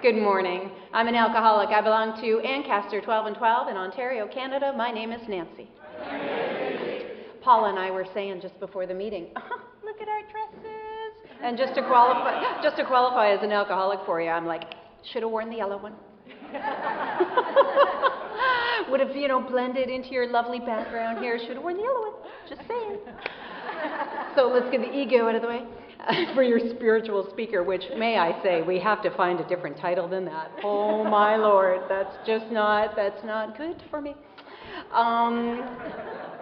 Good morning. I'm an alcoholic. I belong to Ancaster 12 and 12 in Ontario, Canada. My name is Nancy. Paula and I were saying just before the meeting, look at our dresses. And just to qualify as an alcoholic for you, I'm like, should have worn the yellow one. Would have, blended into your lovely background here. Should have worn the yellow one. Just saying. So let's get the ego out of the way. For your spiritual speaker, which, may I say, we have to find a different title than that. Oh my Lord, that's not good for me.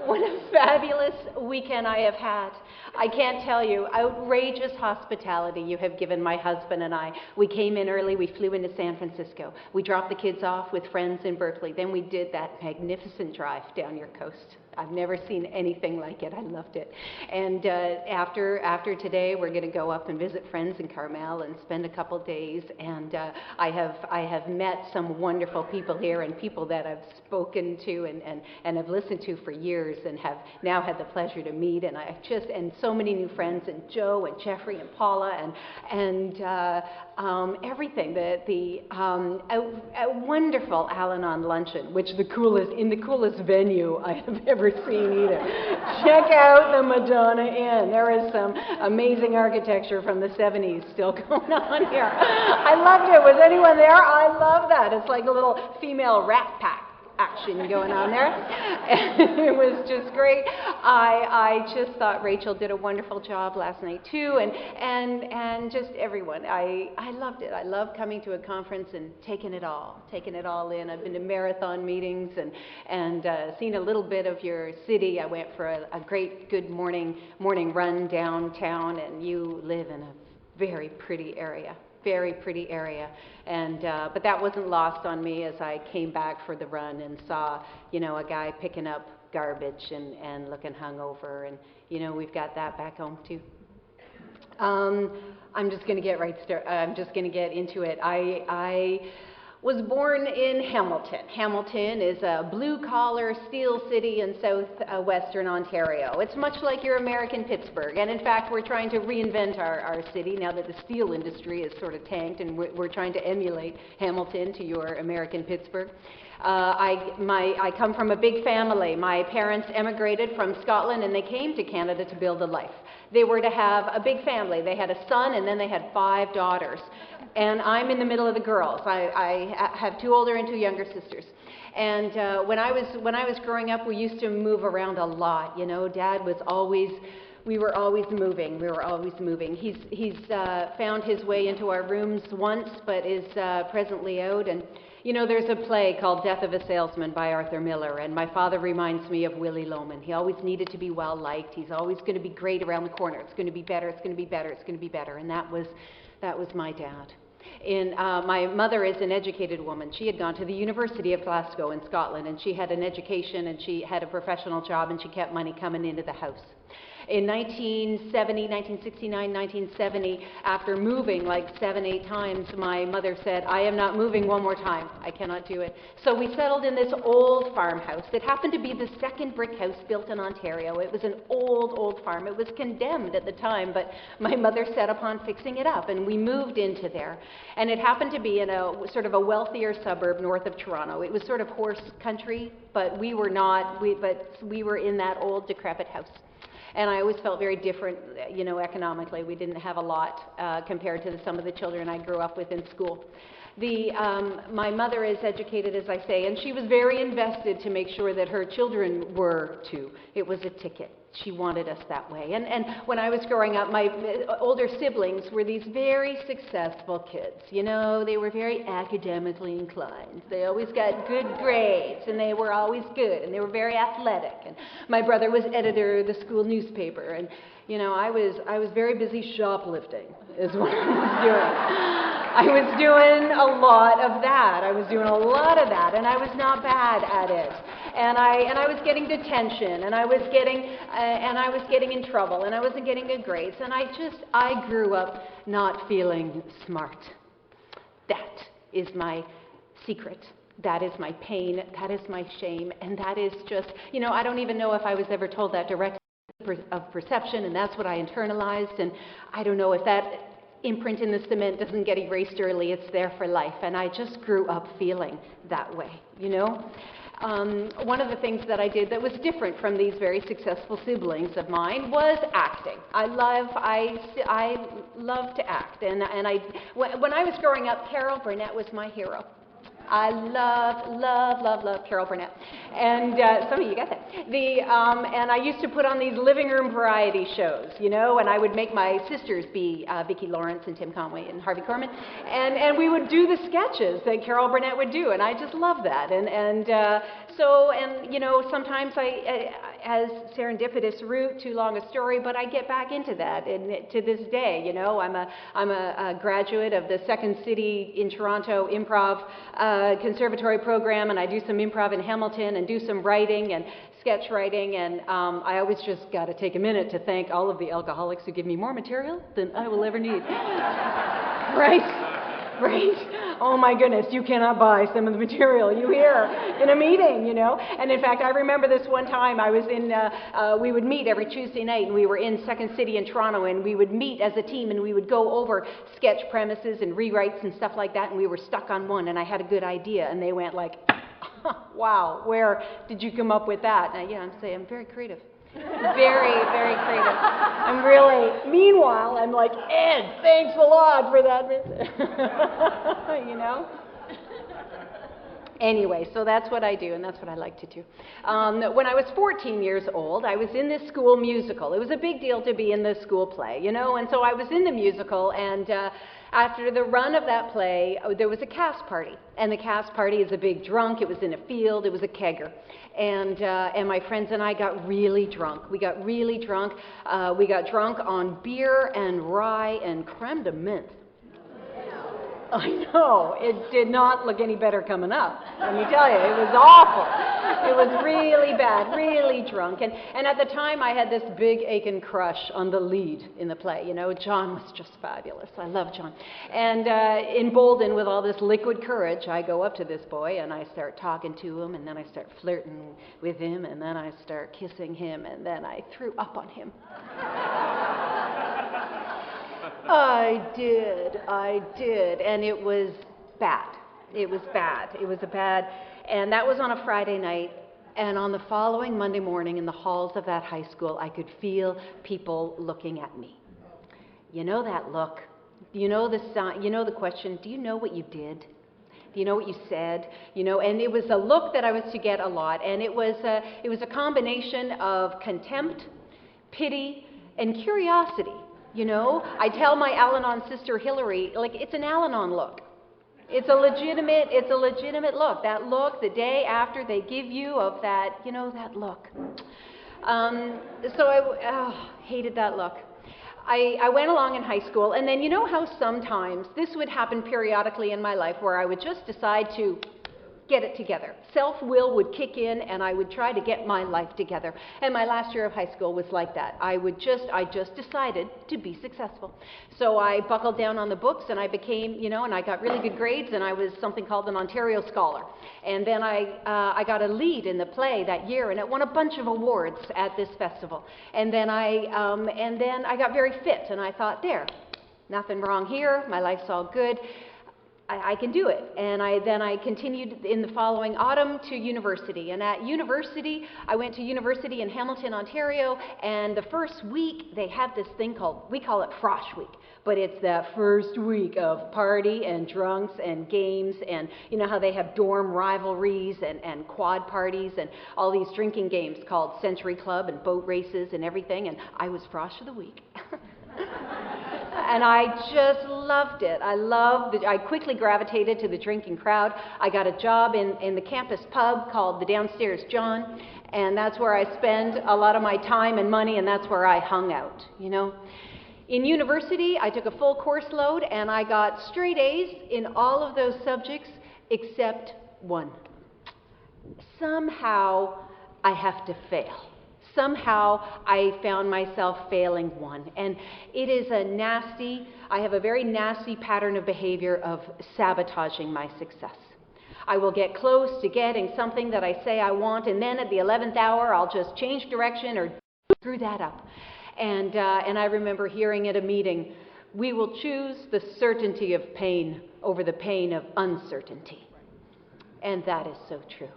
What a fabulous weekend I have had. I can't tell you, outrageous hospitality you have given my husband and I. We came in early, we flew into San Francisco. We dropped the kids off with friends in Berkeley. Then we did that magnificent drive down your coast. I've never seen anything like it. I loved it. And after today, we're going to go up and visit friends in Carmel and spend a couple days. And I have met some wonderful people here and people that I've spoken to and have listened to for years and have now had the pleasure to meet. And and so many new friends, and Joe and Jeffrey and Paula and everything. A wonderful Al-Anon luncheon, which in the coolest venue I have ever seen either. Check out the Madonna Inn. There is some amazing architecture from the 70s still going on here. I loved it. Was anyone there? I love that. It's like a little female Rat Pack action going on there. And it was just great. I just thought Rachel did a wonderful job last night too, and just everyone. I loved it. I love coming to a conference and taking it all in. I've been to marathon meetings and seen a little bit of your city. I went for a great good morning run downtown, and you live in a very pretty area. Very pretty area, and but that wasn't lost on me as I came back for the run and saw, a guy picking up garbage and looking hungover, and we've got that back home too. I'm just going to get I'm just going to get into it. I was born in Hamilton. Hamilton is a blue-collar steel city in southwestern Ontario. It's much like your American Pittsburgh, and in fact, we're trying to reinvent our city now that the steel industry is sort of tanked, and we're trying to emulate Hamilton to your American Pittsburgh. I come from a big family. My parents emigrated from Scotland, and they came to Canada to build a life. They were to have a big family. They had a son, and then they had 5 daughters. And I'm in the middle of the girls. I have 2 older and 2 younger sisters. And when I was growing up, we used to move around a lot. Dad was always. We were always moving. He's found his way into our rooms once, but is presently out. And there's a play called Death of a Salesman by Arthur Miller, and my father reminds me of Willie Loman. He always needed to be well liked. He's always going to be great around the corner. It's going to be better. It's going to be better. It's going to be better. And that was my dad. My mother is an educated woman. She had gone to the University of Glasgow in Scotland, and she had an education, and she had a professional job, and she kept money coming into the house. In 1969, 1970, after moving like 7, 8 times, my mother said, I am not moving one more time. I cannot do it. So we settled in this old farmhouse. It happened to be the second brick house built in Ontario. It was an old farm. It was condemned at the time, but my mother set upon fixing it up, and we moved into there. And it happened to be in a sort of a wealthier suburb north of Toronto. It was sort of horse country, but we were not. But we were in that old decrepit house. And I always felt very different, economically. We didn't have a lot compared to some of the children I grew up with in school. My mother is educated, as I say, and she was very invested to make sure that her children were too. It was a ticket. She wanted us that way. And when I was growing up, my older siblings were these very successful kids. They were very academically inclined. They always got good grades, and they were always good, and they were very athletic. And my brother was editor of the school newspaper, and I was very busy shoplifting, is what I was doing. I was doing a lot of that. And I was not bad at it. And I was getting detention, and I was getting in trouble, and I wasn't getting good grades. And I grew up not feeling smart. That is my secret. That is my pain. That is my shame. And that is just, I don't even know if I was ever told that directly of perception, and that's what I internalized. And I don't know if that imprint in the cement doesn't get erased early, it's there for life. And I just grew up feeling that way, you know. One of the things that I did that was different from these very successful siblings of mine was acting. I love to act, and when I was growing up, Carol Burnett was my hero. I love Carol Burnett, and some of you got that. And I used to put on these living room variety shows, you know, and I would make my sisters be Vicki Lawrence and Tim Conway and Harvey Korman, and we would do the sketches that Carol Burnett would do, and I just love that. So you know, sometimes I as serendipitous route, too long a story, but I get back into that, and to this day, you know, I'm a graduate of the Second City in Toronto Improv Conservatory program, and I do some improv in Hamilton and do some writing and sketch writing, and I always just got to take a minute to thank all of the alcoholics who give me more material than I will ever need. Right? Oh my goodness, you cannot buy some of the material you hear in a meeting, you know. And in fact, I remember this one time I was in, we would meet every Tuesday night, and we were in Second City in Toronto, and we would meet as a team, and we would go over sketch premises and rewrites and stuff like that, and we were stuck on one, and I had a good idea, and they went like, wow, where did you come up with that? And I'm saying, I'm very creative. Very creative. I'm really, meanwhile, I'm like, Ed, thanks a lot for that. You know? Anyway, so that's what I do, and that's what I like to do. When I was 14 years old, I was in this school musical. It was a big deal to be in the school play, you know, and so I was in the musical, and after the run of that play, there was a cast party, and the cast party is a big drunk. It was in a field. It was a kegger, and my friends and I got really drunk. We got really drunk. We got drunk on beer and rye and creme de menthe. I know, it did not look any better coming up, let me tell you. It was awful. It was really bad, really drunk. And at the time, I had this big aching crush on the lead in the play. You know, John was just fabulous. I love John. And emboldened with all this liquid courage, I go up to this boy, and I start talking to him, and then I start flirting with him, and then I start kissing him, and then I threw up on him. I did, and it was bad. It was bad, and that was on a Friday night, and on the following Monday morning in the halls of that high school, I could feel people looking at me. You know that look? You know the sign? You know the question, do you know what you did? Do you know what you said? You know, and it was a look that I was to get a lot, and it was a combination of contempt, pity, and curiosity. You know, I tell my Al-Anon sister Hillary, like, it's an Al-Anon look. It's a legitimate look. That look the day after they give you of that, you know, that look. So I hated that look. I went along in high school, and then you know how sometimes this would happen periodically in my life where I would just decide to get it together. Self-will would kick in, and I would try to get my life together. And my last year of high school was like that. I just decided to be successful. So I buckled down on the books, and I became, you know, and I got really good grades, and I was something called an Ontario Scholar. And then I got a lead in the play that year, and it won a bunch of awards at this festival. And then I got very fit, and I thought, there, nothing wrong here. My life's all good. I can do it. And then I continued in the following autumn to university. And at university, I went to university in Hamilton, Ontario, and the first week they have this thing called, we call it Frosh Week, but it's that first week of party and drunks and games, and you know how they have dorm rivalries and quad parties and all these drinking games called Century Club and boat races and everything, and I was Frosh of the Week. And I just loved it. I quickly gravitated to the drinking crowd. I got a job in the campus pub called the Downstairs John, and that's where I spend a lot of my time and money, and that's where I hung out, you know. In university, I took a full course load, and I got straight A's in all of those subjects except one. Somehow, I have to fail. Somehow I found myself failing one, and it is I have a very nasty pattern of behavior of sabotaging my success. I will get close to getting something that I say I want, and then at the 11th hour I'll just change direction or screw that up. And I remember hearing at a meeting, We will choose the certainty of pain over the pain of uncertainty. And that is so true.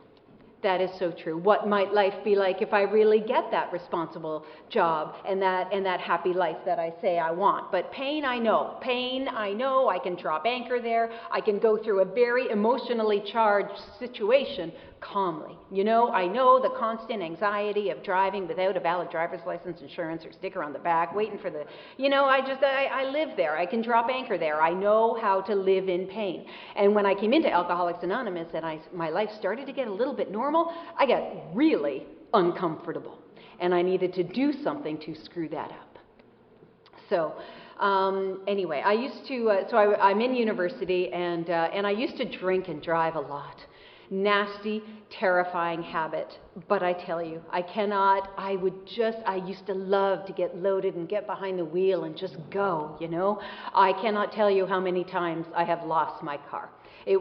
That is so true. What might life be like if I really get that responsible job and that happy life that I say I want? But pain, I know. Pain, I know. I can drop anchor there. I can go through a very emotionally charged situation calmly. You know, I know the constant anxiety of driving without a valid driver's license, insurance, or sticker on the back, waiting for the, you know, I live there. I can drop anchor there. I know how to live in pain. And when I came into Alcoholics Anonymous and my life started to get a little bit normal, I got really uncomfortable. And I needed to do something to screw that up. So, anyway, I used to, I'm in university and I used to drink and drive a lot. Nasty, terrifying habit, but I tell you, I used to love to get loaded and get behind the wheel and just go, you know. I cannot tell you how many times I have lost my car.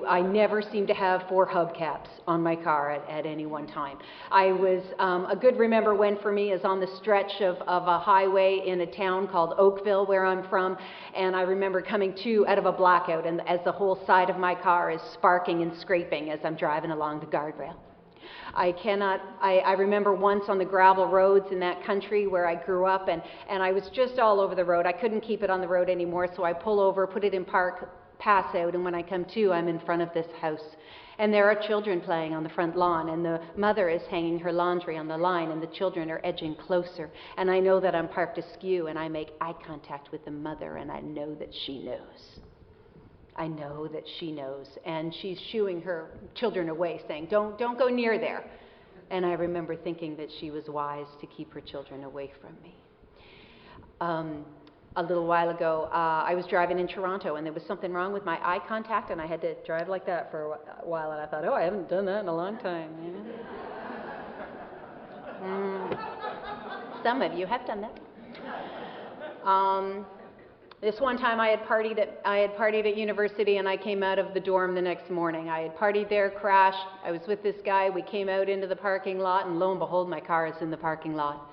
I never seemed to have 4 hubcaps on my car at any one time. A good remember when for me is on the stretch of a highway in a town called Oakville, where I'm from, and I remember coming to out of a blackout, and as the whole side of my car is sparking and scraping as I'm driving along the guardrail. I remember once on the gravel roads in that country where I grew up, and I was just all over the road. I couldn't keep it on the road anymore, so I pull over, put it in park, pass out, and when I come to, I'm in front of this house. And there are children playing on the front lawn, and the mother is hanging her laundry on the line, and the children are edging closer. And I know that I'm parked askew, and I make eye contact with the mother, and I know that she knows. I know that she knows. And she's shooing her children away, saying, don't go near there. And I remember thinking that she was wise to keep her children away from me. A little while ago, I was driving in Toronto, and there was something wrong with my eye contact, and I had to drive like that for a while, and I thought, oh, I haven't done that in a long time. You know? Some of you have done that. This one time I had partied at university, and I came out of the dorm the next morning. I had partied there, crashed. I was with this guy. We came out into the parking lot, and lo and behold, my car is in the parking lot.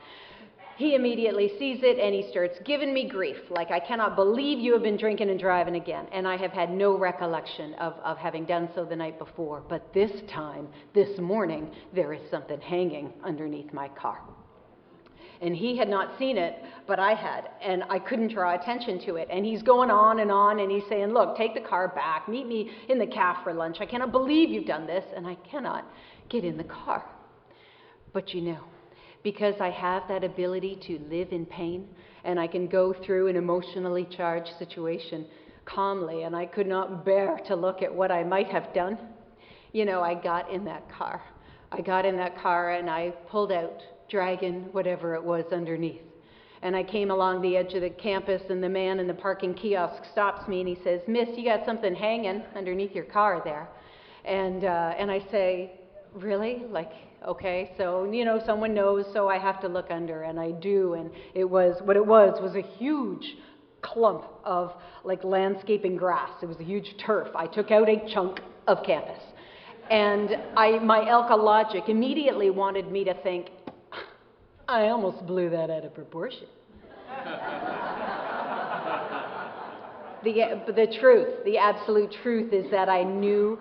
He immediately sees it, and he starts giving me grief, like, I cannot believe you have been drinking and driving again. And I have had no recollection of having done so the night before. But this time, this morning, there is something hanging underneath my car. And he had not seen it, but I had, and I couldn't draw attention to it. And he's going on, and he's saying, look, take the car back, meet me in the cafe for lunch. I cannot believe you've done this, and I cannot get in the car. But you know, because I have that ability to live in pain, and I can go through an emotionally charged situation calmly, and I could not bear to look at what I might have done. You know, I got in that car. And I pulled out, dragging whatever it was underneath. And I came along the edge of the campus, and the man in the parking kiosk stops me, and he says, Miss, you got something hanging underneath your car there. And I say, really? Like, okay, so, you know, someone knows, so I have to look under, and I do, and what it was a huge clump of, like, landscaping grass. It was a huge turf. I took out a chunk of campus, and my Elka logic immediately wanted me to think, I almost blew that out of proportion. The truth, the absolute truth is that I knew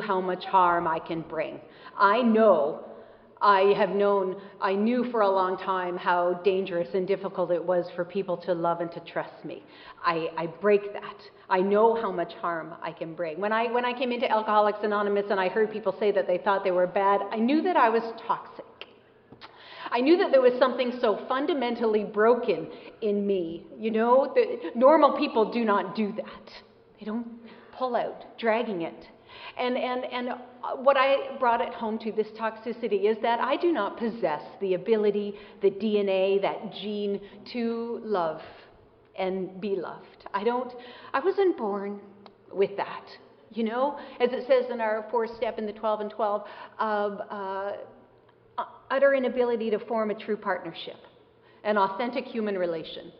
how much harm I can bring. I knew for a long time how dangerous and difficult it was for people to love and to trust me. I break that. I know how much harm I can bring. When I came into Alcoholics Anonymous and I heard people say that they thought they were bad, I knew that I was toxic. I knew that there was something so fundamentally broken in me. You know, normal people do not do that. They don't pull out, dragging it. And what I brought it home to, this toxicity, is that I do not possess the ability, the DNA, that gene to love and be loved. I wasn't born with that. You know, as it says in our 4th step in the 12 and 12, utter inability to form a true partnership, an authentic human relation.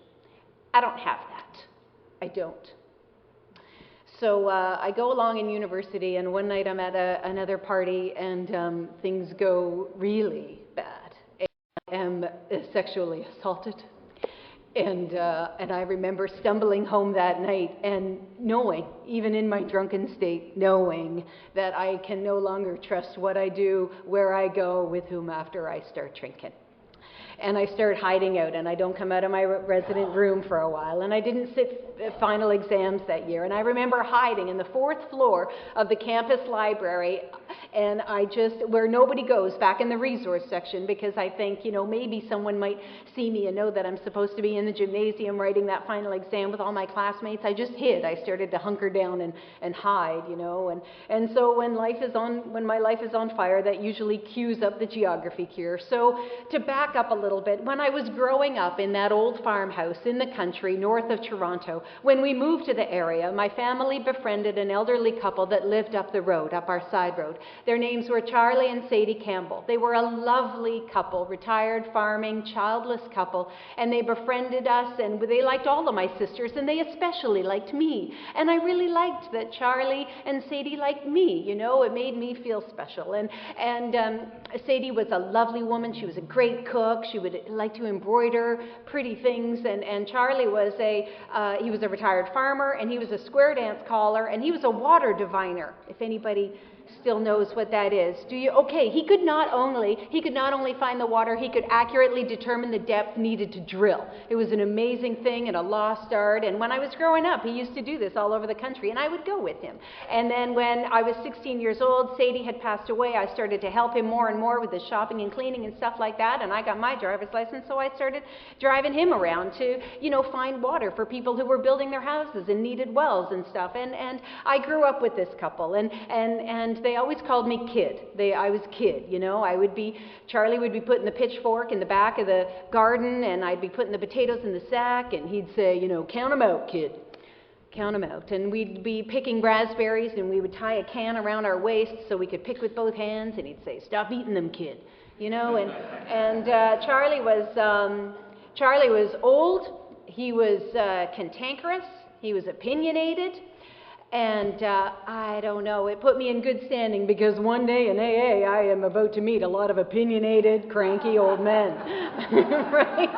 I don't have that. I don't. So I go along in university, and one night I'm at another party, and things go really bad. I am sexually assaulted, And I remember stumbling home that night and knowing, even in my drunken state, knowing that I can no longer trust what I do, where I go, with whom after I start drinking. And I started hiding out, and I don't come out of my resident room for a while, and I didn't sit final exams that year. And I remember hiding in the 4th floor of the campus library, and where nobody goes, back in the resource section, because I think, maybe someone might see me and know that I'm supposed to be in the gymnasium writing that final exam with all my classmates. I just hid. I started to hunker down and hide, and so when my life is on fire, that usually cues up the geography cure. So to back up a little bit, when I was growing up in that old farmhouse in the country north of Toronto, when we moved to the area, my family befriended an elderly couple that lived up the road, up our side road. Their names were Charlie and Sadie Campbell. They were a lovely couple, retired farming, childless couple, and they befriended us, and they liked all of my sisters, and they especially liked me. And I really liked that Charlie and Sadie liked me, it made me feel special. And Sadie was a lovely woman. She was a great cook. She would like to embroider pretty things, and Charlie was he was a retired farmer, and he was a square dance caller, and he was a water diviner, if anybody still knows what that is. Do you? Okay, he could not only find the water, he could accurately determine the depth needed to drill. It was an amazing thing and a lost art, and when I was growing up, he used to do this all over the country, and I would go with him. And then when I was 16 years old, Sadie had passed away. I started to help him more and more with the shopping and cleaning and stuff like that, and I got my driver's license, so I started driving him around to, find water for people who were building their houses and needed wells and stuff. And I grew up with this couple, and they always called me Kid. I was Kid, Charlie would be putting the pitchfork in the back of the garden, and I'd be putting the potatoes in the sack, and he'd say, count 'em out, Kid. Count 'em out. And we'd be picking raspberries, and we would tie a can around our waist so we could pick with both hands, and he'd say, stop eating them, Kid. Charlie was old, he was cantankerous, he was opinionated, and I don't know, it put me in good standing, because one day in AA I am about to meet a lot of opinionated, cranky old men. Right?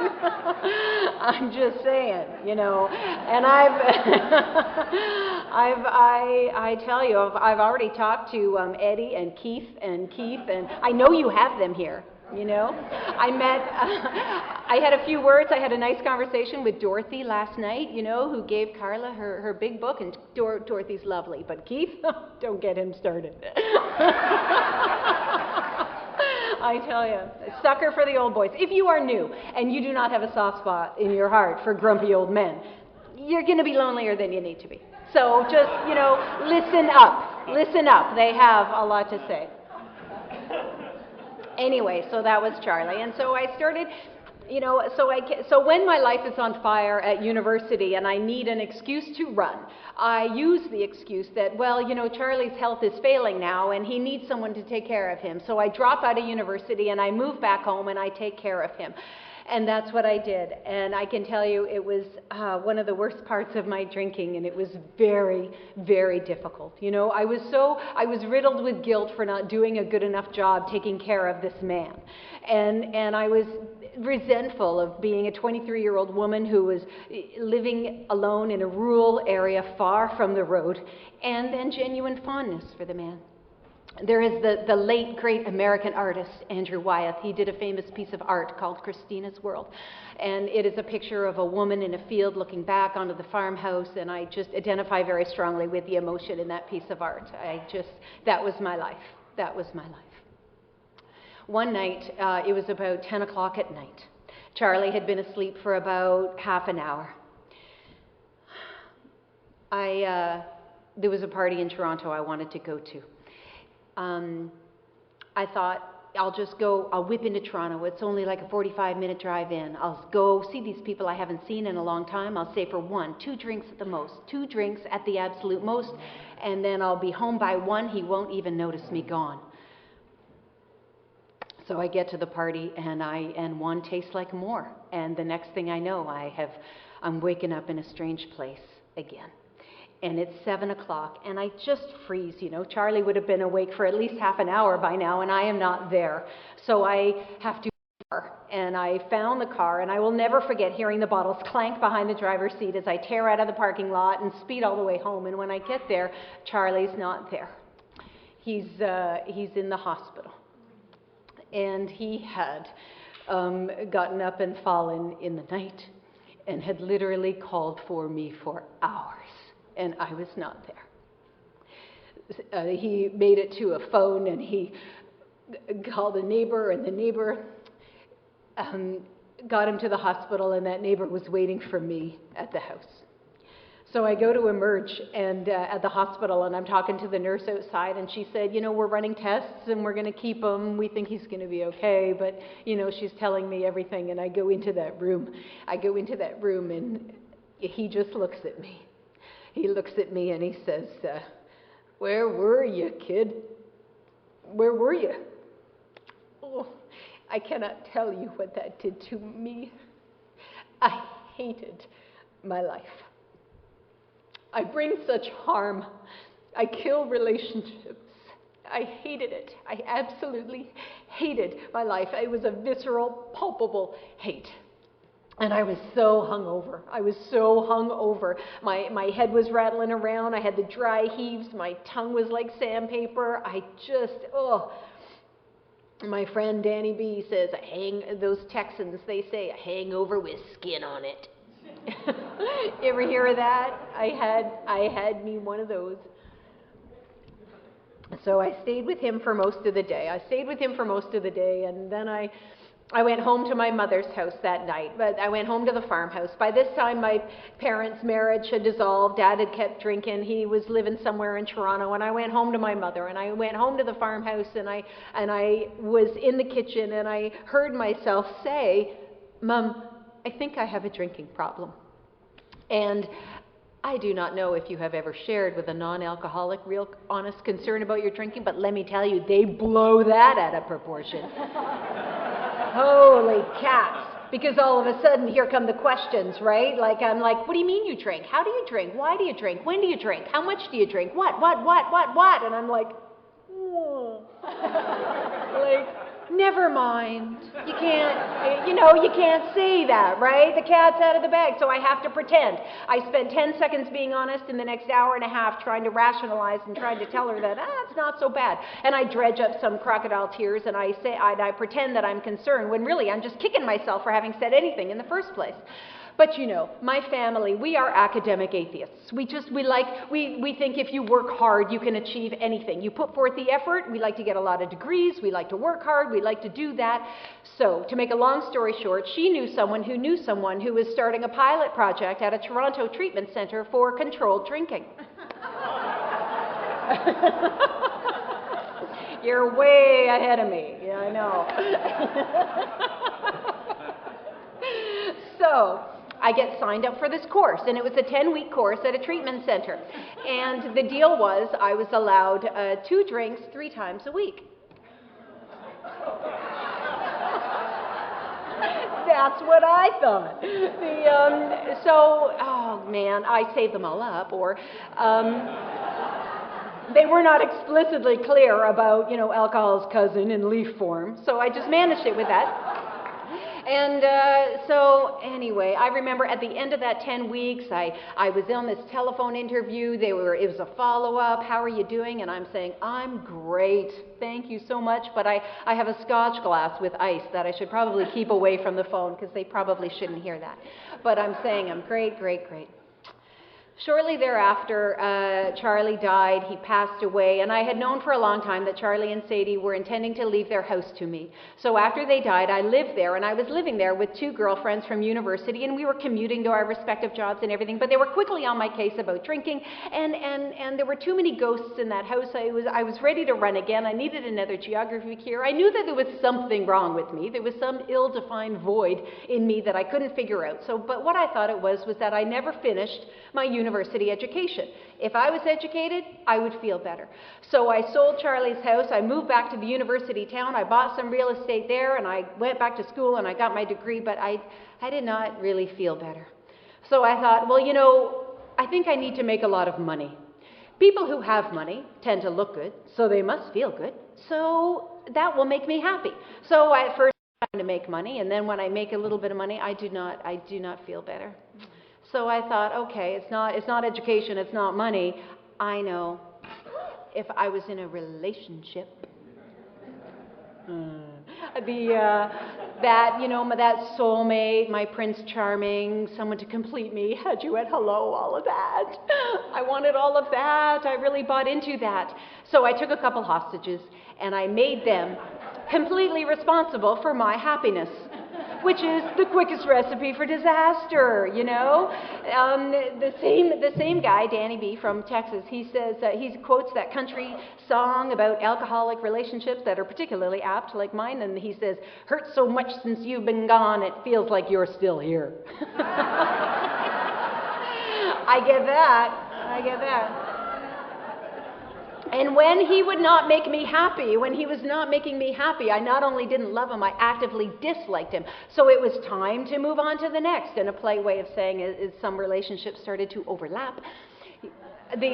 I'm just saying, and I tell you, I've already talked to Eddie and Keith, and I know you have them here. I had a few words. I had a nice conversation with Dorothy last night, who gave Carla her big book, and Dorothy's lovely. But Keith, don't get him started. I tell you, sucker for the old boys. If you are new and you do not have a soft spot in your heart for grumpy old men, you're going to be lonelier than you need to be. So just, listen up. Listen up. They have a lot to say. Anyway, so that was Charlie, and so I started, so when my life is on fire at university and I need an excuse to run, I use the excuse that, Charlie's health is failing now and he needs someone to take care of him. So I drop out of university and I move back home and I take care of him. And that's what I did. And I can tell you it was one of the worst parts of my drinking, and it was very, very difficult. I was riddled with guilt for not doing a good enough job taking care of this man. And I was resentful of being a 23-year-old woman who was living alone in a rural area far from the road, and then genuine fondness for the man. There is the late, great American artist, Andrew Wyeth. He did a famous piece of art called Christina's World. And it is a picture of a woman in a field looking back onto the farmhouse, and I just identify very strongly with the emotion in that piece of art. That was my life. That was my life. One night, it was about 10 o'clock at night. Charlie had been asleep for about half an hour. There was a party in Toronto I wanted to go to. I thought, I'll whip into Toronto. It's only like a 45-minute drive in. I'll go see these people I haven't seen in a long time. I'll stay for 2 drinks at the most, 2 drinks at the absolute most, and then I'll be home by 1. He won't even notice me gone. So I get to the party, and 1 tastes like more. And the next thing I know, I'm waking up in a strange place again. And it's 7 o'clock, and I just freeze, Charlie would have been awake for at least half an hour by now, and I am not there. So I have to and I found the car, and I will never forget hearing the bottles clank behind the driver's seat as I tear out of the parking lot and speed all the way home. And when I get there, Charlie's not there. He's in the hospital, and he had gotten up and fallen in the night and had literally called for me for hours, and I was not there. He made it to a phone, and he called a neighbor, and the neighbor got him to the hospital, and that neighbor was waiting for me at the house. So I go to emerge and at the hospital, and I'm talking to the nurse outside, and she said, you know, we're running tests and we're going to keep him. We think he's going to be okay, but, you know, she's telling me everything, and I go into that room. And he just looks at me. He looks at me and he says, where were you, kid? Where were you? Oh, I cannot tell you what that did to me. I hated my life. I bring such harm. I kill relationships. I hated it. I absolutely hated my life. It was a visceral, palpable hate. And I was so hungover. My head was rattling around. I had the dry heaves. My tongue was like sandpaper. My friend Danny B says, those Texans, they say, a hangover with skin on it. You ever hear of that? I had me one of those. So I stayed with him for most of the day. And then I went home to my mother's house that night. But I went home to the farmhouse. By this time, my parents' marriage had dissolved. Dad had kept drinking. He was living somewhere in Toronto. And I went home to my mother. And I went home to the farmhouse. And I was in the kitchen. And I heard myself say, Mom, I think I have a drinking problem. And I do not know if you have ever shared with a non-alcoholic real honest concern about your drinking, but let me tell you, they blow that out of proportion. Holy cats. Because all of a sudden, here come the questions, right? I'm like, what do you mean you drink? How do you drink? Why do you drink? When do you drink? How much do you drink? What? And I'm like, never mind. You can't say that, right? The cat's out of the bag, so I have to pretend. I spent 10 seconds being honest and the next hour and a half trying to rationalize and trying to tell her that, it's not so bad. And I dredge up some crocodile tears and I pretend that I'm concerned when really I'm just kicking myself for having said anything in the first place. But my family, we are academic atheists. We think if you work hard, you can achieve anything. You put forth the effort. We like to get a lot of degrees. We like to work hard. We like to do that. So, to make a long story short, she knew someone who was starting a pilot project at a Toronto treatment center for controlled drinking. You're way ahead of me. Yeah, I know. So, I get signed up for this course, and it was a 10-week course at a treatment center. And the deal was I was allowed 2 drinks 3 times a week. That's what I thought. I saved them all up, or they were not explicitly clear about, alcohol's cousin in leaf form, so I just managed it with that. And so anyway, I remember at the end of that 10 weeks, I was on this telephone interview. It was a follow-up. How are you doing? And I'm saying, I'm great. Thank you so much. But I have a scotch glass with ice that I should probably keep away from the phone because they probably shouldn't hear that. But I'm saying I'm great. Shortly thereafter, Charlie died. He passed away, and I had known for a long time that Charlie and Sadie were intending to leave their house to me. So after they died, I lived there, and I was living there with 2 girlfriends from university, and we were commuting to our respective jobs and everything, but they were quickly on my case about drinking, and there were too many ghosts in that house. I was ready to run again. I needed another geography cure. I knew that there was something wrong with me. There was some ill-defined void in me that I couldn't figure out. But what I thought it was that I never finished my university education. If I was educated, I would feel better. So I sold Charlie's house. I moved back to the university town. I bought some real estate there, and I went back to school, and I got my degree, but I did not really feel better. So I thought, I think I need to make a lot of money. People who have money tend to look good, so they must feel good. So that will make me happy. So at first, I to make money, and then when I make a little bit of money, I do not feel better. So I thought, okay, it's not education, it's not money. I know if I was in a relationship, that soulmate, my Prince Charming, someone to complete me, had you at hello, all of that. I wanted all of that. I really bought into that. So I took a couple hostages and I made them completely responsible for my happiness, which is the quickest recipe for disaster, The same guy, Danny B. from Texas, he says, he quotes that country song about alcoholic relationships that are particularly apt, like mine, and he says, "Hurts so much since you've been gone, it feels like you're still here." I get that. And when he would not make me happy, when he was not making me happy, I not only didn't love him, I actively disliked him. So it was time to move on to the next. And a polite way of saying it is some relationships started to overlap. You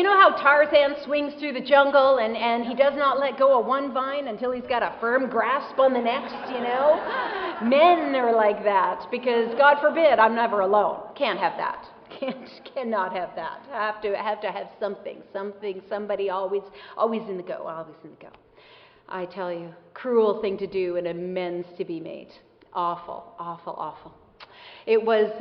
know how Tarzan swings through the jungle and he does not let go of one vine until he's got a firm grasp on the next, Men are like that because, God forbid, I'm never alone. Can't have that. Cannot have that. I have to have something, somebody always in the go. I tell you, cruel thing to do and amends to be made. Awful. It was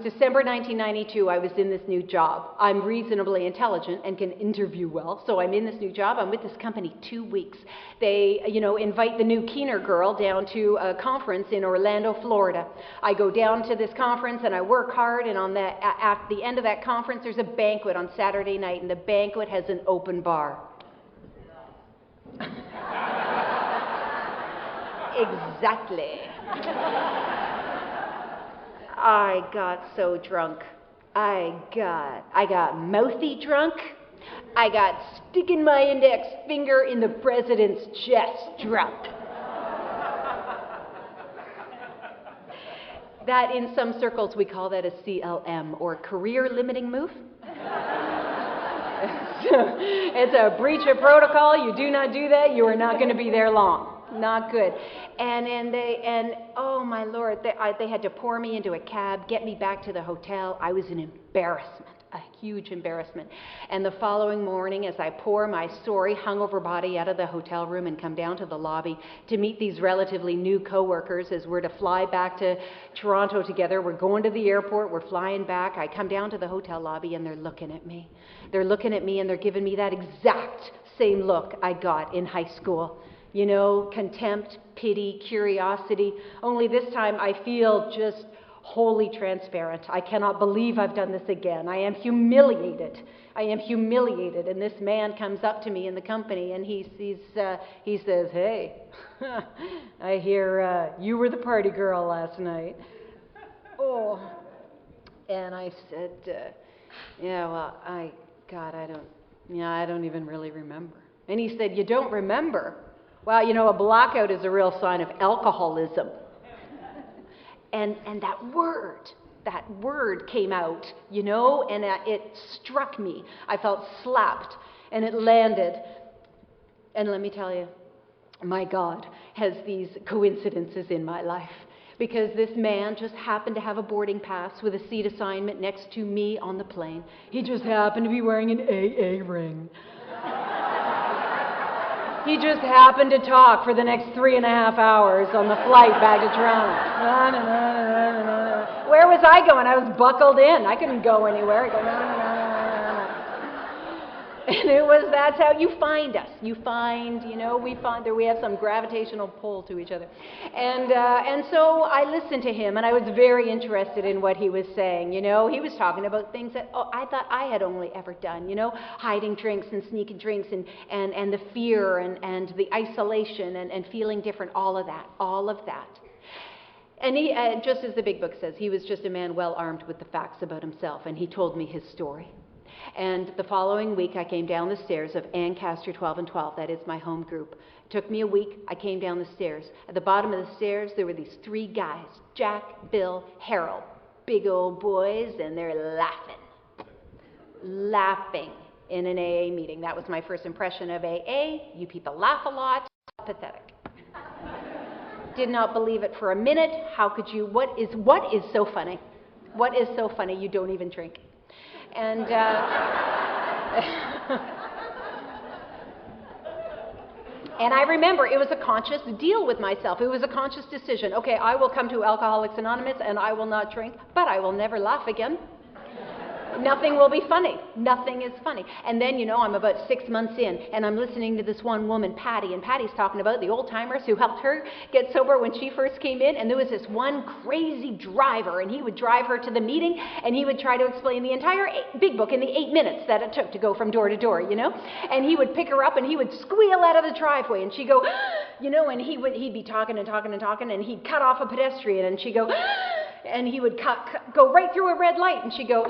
December 1992. I was in this new job. I'm reasonably intelligent and can interview well, so I'm in this new job. I'm with this company 2 weeks. They, invite the new Keener girl down to a conference in Orlando, Florida. I go down to this conference and I work hard, and at the end of that conference, there's a banquet on Saturday night, and the banquet has an open bar. Exactly. I got so drunk. I got mouthy drunk. I got sticking my index finger in the president's chest drunk. That, in some circles, we call that a CLM, or career limiting move. It's a breach of protocol. You do not do that, you are not going to be there long. Not good. And oh my Lord, they had to pour me into a cab, get me back to the hotel. I was an embarrassment, a huge embarrassment. And the following morning, as I pour my sorry hungover body out of the hotel room and come down to the lobby to meet these relatively new coworkers as we're to fly back to Toronto together, we're going to the airport, we're flying back. I come down to the hotel lobby and they're looking at me. They're looking at me and they're giving me that exact same look I got in high school. Contempt, pity, curiosity. Only this time I feel just wholly transparent. I cannot believe I've done this again. I am humiliated. And this man comes up to me in the company and he says, "Hey, I hear you were the party girl last night." Oh. And I said, "Yeah, well, I don't even really remember." And he said, "You don't remember? Well, a blackout is a real sign of alcoholism." And that word came out, and it struck me. I felt slapped, and it landed. And let me tell you, my God has these coincidences in my life, because this man just happened to have a boarding pass with a seat assignment next to me on the plane. He just happened to be wearing an AA ring. He just happened to talk for the next 3.5 hours on the flight back to Toronto. Where was I going? I was buckled in. I couldn't go anywhere. I go, And that's how you find us. We find that we have some gravitational pull to each other. And so I listened to him, and I was very interested in what he was saying. He was talking about things that I thought I had only ever done, hiding drinks and sneaking drinks and the fear and the isolation and feeling different, all of that. And he, just as the big book says, he was just a man well armed with the facts about himself, and he told me his story. And the following week, I came down the stairs of Ancaster 12 and 12. That is my home group. It took me a week. I came down the stairs. At the bottom of the stairs, there were these 3 guys, Jack, Bill, Harold, big old boys, and they're laughing in an AA meeting. That was my first impression of AA. You people laugh a lot. pathetic. Did not believe it for a minute. How could you? What is so funny? What is so funny? You don't even drink. And and I remember it was a conscious deal with myself. It was a conscious decision. Okay, I will come to Alcoholics Anonymous and I will not drink, but I will never laugh again. Nothing will be funny. Nothing is funny. And then, I'm about 6 months in, and I'm listening to this one woman, Patty, and Patty's talking about the old-timers who helped her get sober when she first came in, and there was this one crazy driver, and he would drive her to the meeting, and he would try to explain the entire big book in the 8 minutes that it took to go from door to door, and he would pick her up, and he would squeal out of the driveway, and she'd go, and he'd be talking and talking and talking, and he'd cut off a pedestrian, and she'd go, and he would go right through a red light, and she'd go,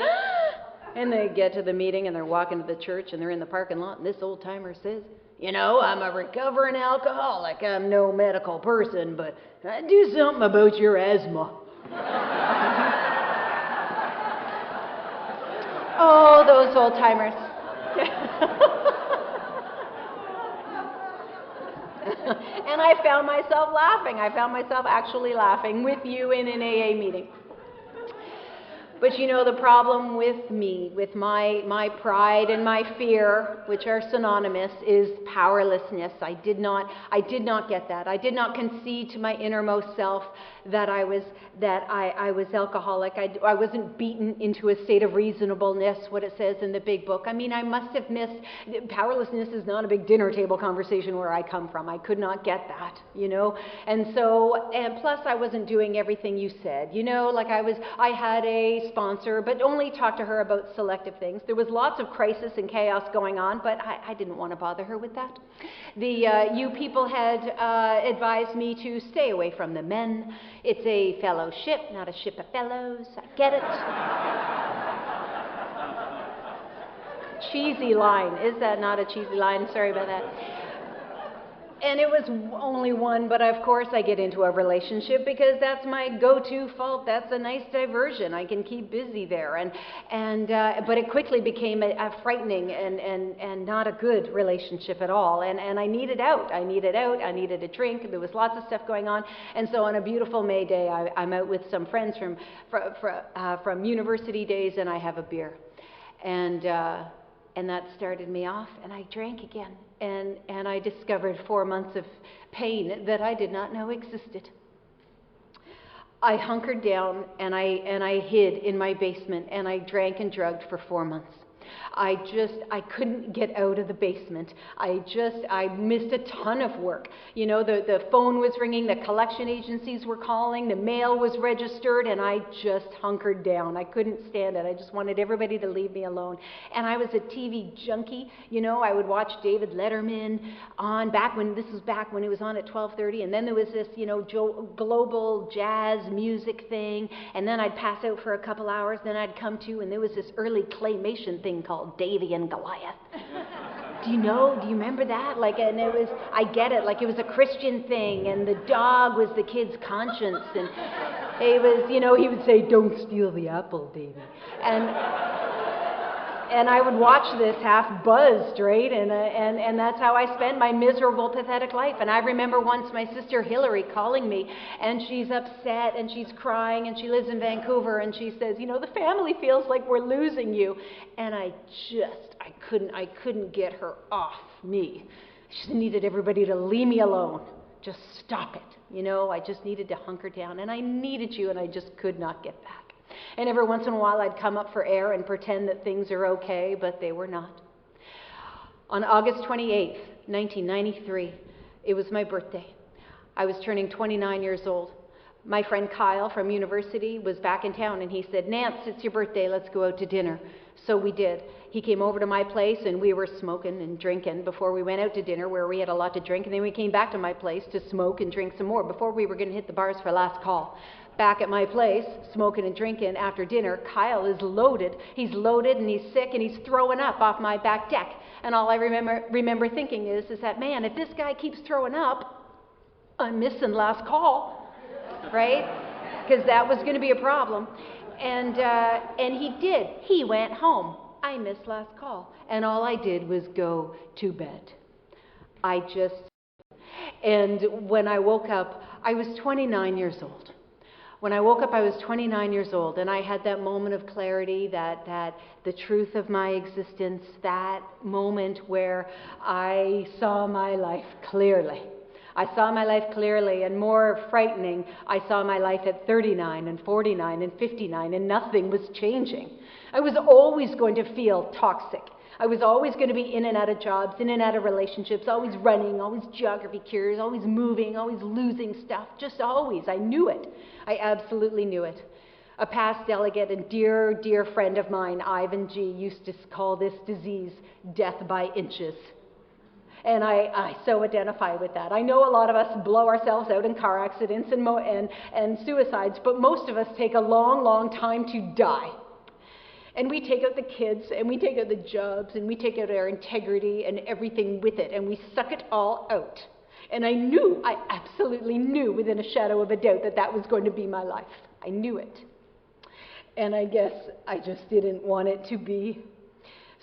and they get to the meeting, and they're walking to the church, and they're in the parking lot, and this old-timer says, I'm a recovering alcoholic. I'm no medical person, but I do something about your asthma. Oh, those old-timers. And I found myself laughing. I found myself actually laughing with you in an AA meeting. But the problem with me, with my pride and my fear, which are synonymous, is powerlessness. I did not get that. I did not concede to my innermost self that I was alcoholic. I wasn't beaten into a state of reasonableness, what it says in the big book. I mean, I must have missed. Powerlessness is not a big dinner table conversation where I come from. I could not get that, And plus I wasn't doing everything you said, I had a sponsor, but only talked to her about selective things. There was lots of crisis and chaos going on, but I didn't want to bother her with that. You people had advised me to stay away from the men. It's a fellowship, not a ship of fellows. I get it. Cheesy line. Is that not a cheesy line? Sorry about that. And it was only one, but of course I get into a relationship because that's my go-to fault. That's a nice diversion. I can keep busy there. But it quickly became a frightening and not a good relationship at all. And I needed out. I needed a drink. There was lots of stuff going on. And so on a beautiful May day, I'm out with some friends from university days, and I have a beer. And that started me off, and I drank again. And I discovered 4 months of pain that I did not know existed. I hunkered down and I hid in my basement, and I drank and drugged for 4 months. I couldn't get out of the basement. I missed a ton of work. The phone was ringing, the collection agencies were calling, the mail was registered, and I just hunkered down. I couldn't stand it. I just wanted everybody to leave me alone. And I was a TV junkie. I would watch David Letterman on back when it was on at 12:30, and then there was this, global jazz music thing, and then I'd pass out for a couple hours, then I'd come to, and there was this early claymation thing called Davy and Goliath. Do you remember that? And it was, I get it, it was a Christian thing, and the dog was the kid's conscience, and it was, he would say, "Don't steal the apple, Davy." And I would watch this half buzzed, right? And that's how I spent my miserable, pathetic life. And I remember once my sister Hillary calling me, and she's upset, and she's crying, and she lives in Vancouver, and she says, "The family feels like we're losing you." And I couldn't get her off me. She needed everybody to leave me alone. Just stop it. I just needed to hunker down, and I needed you, and I just could not get back. And every once in a while I'd come up for air and pretend that things are okay, but they were not. On August 28th, 1993, it was my birthday. I was turning 29 years old. My friend Kyle from university was back in town, and he said, "Nance, it's your birthday, let's go out to dinner." So we did. He came over to my place, and we were smoking and drinking before we went out to dinner, where we had a lot to drink, and then we came back to my place to smoke and drink some more before we were going to hit the bars for last call. Back at my place, smoking and drinking after dinner, Kyle is loaded. He's loaded, and he's sick, and he's throwing up off my back deck. And all I remember thinking is that, man, if this guy keeps throwing up, I'm missing last call, right? Because that was going to be a problem. And he did. He went home. I missed last call. And all I did was go to bed. And when I woke up, I was 29 years old. When I woke up, I was 29 years old, and I had that moment of clarity, that the truth of my existence, that moment where I saw my life clearly. I saw my life clearly, and more frightening, I saw my life at 39 and 49 and 59, and nothing was changing. I was always going to feel toxic. I was always going to be in and out of jobs, in and out of relationships, always running, always geography cures, always moving, always losing stuff, just always. I knew it. I absolutely knew it. A past delegate and dear, dear friend of mine, Ivan G., used to call this disease death by inches. And I so identify with that. I know a lot of us blow ourselves out in car accidents and suicides, but most of us take a long, long time to die. And we take out the kids, and we take out the jobs, and we take out our integrity and everything with it, and we suck it all out. And I absolutely knew within a shadow of a doubt that that was going to be my life. I knew it. And I guess I just didn't want it to be.